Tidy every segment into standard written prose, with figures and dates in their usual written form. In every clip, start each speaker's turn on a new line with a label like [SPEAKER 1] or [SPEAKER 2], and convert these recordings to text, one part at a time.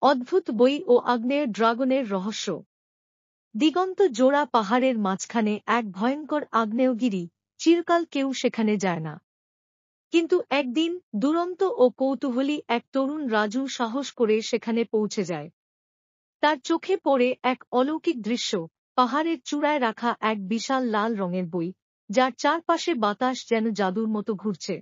[SPEAKER 1] অদ্ভুত বই ও আগ্নেয় ড্রাগনের রহস্য। দিগন্ত জোড়া পাহাড়ের মাঝখানে এক ভয়ঙ্কর আগ্নেয়গিরি, চিরকাল কেউ সেখানে যায় না। কিন্তু একদিন দুরন্ত ও কৌতূহলী এক তরুণ রাজু সাহস করে সেখানে পৌঁছে যায়। তার চোখে পড়ে এক অলৌকিক দৃশ্য, পাহাড়ের চূড়ায় রাখা এক বিশাল লাল রঙের বই, যার চারপাশে বাতাস যেন জাদুর মতো ঘুরছে।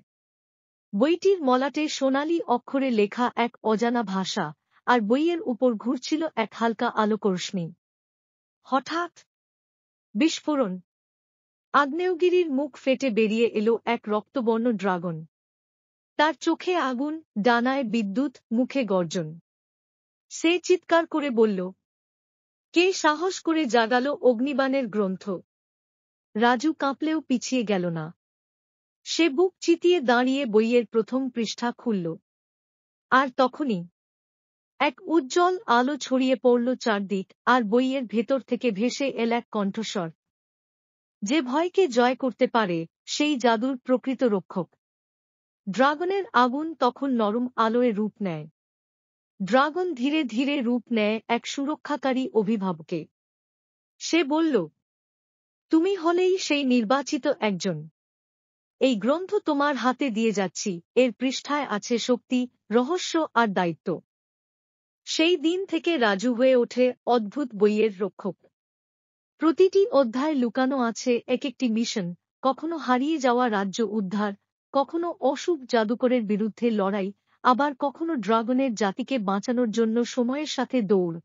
[SPEAKER 1] বইটির মলাটে সোনালি অক্ষরে লেখা এক অজানা ভাষা, আর বইয়ের উপর ঘুরছিল এক হালকা আলোকরশ্মি। হঠাৎ বিস্ফোরণ! আগ্নেয়গিরির মুখ ফেটে বেরিয়ে এলো এক রক্তবর্ণ ড্রাগন। তার চোখে আগুন, ডানায় বিদ্যুৎ, মুখে গর্জন। সে চিৎকার করে বলল, কে সাহস করে জাগালো অগ্নিবাণের গ্রন্থ? রাজু কাঁপলেও পিছিয়ে গেল না। সে বুক চিতিয়ে দাঁড়িয়ে বইয়ের প্রথম পৃষ্ঠা খুলল। আর তখনই এক উজ্জ্বল আলো ছড়িয়ে পড়ল চারদিক, আর বইয়ের ভেতর থেকে ভেসে এল এক কণ্ঠস্বর, যে ভয়কে জয় করতে পারে সেই জাদুর প্রকৃত রক্ষক। ড্রাগনের আগুন তখন নরম আলোয় রূপ নেয়। ড্রাগন ধীরে ধীরে রূপ নেয় এক সুরক্ষাকারী অভিভাবকে। সে বলল, তুমি হলেই সেই নির্বাচিত একজন। এই গ্রন্থ তোমার হাতে দিয়ে যাচ্ছি, এর পৃষ্ঠায় আছে শক্তি, রহস্য আর দায়িত্ব। সেই দিন থেকে রাজু হয়ে ওঠে অদ্ভুত বইয়ের রক্ষক। প্রতিটি অধ্যায় লুকানো আছে এক একটি মিশন, কখনো হারিয়ে যাওয়া রাজ্য উদ্ধার, কখনো অশুভ জাদুকরের বিরুদ্ধে লড়াই, আবার কখনো ড্রাগনের জাতিকে বাঁচানোর জন্য সময়ের সাথে দৌড়।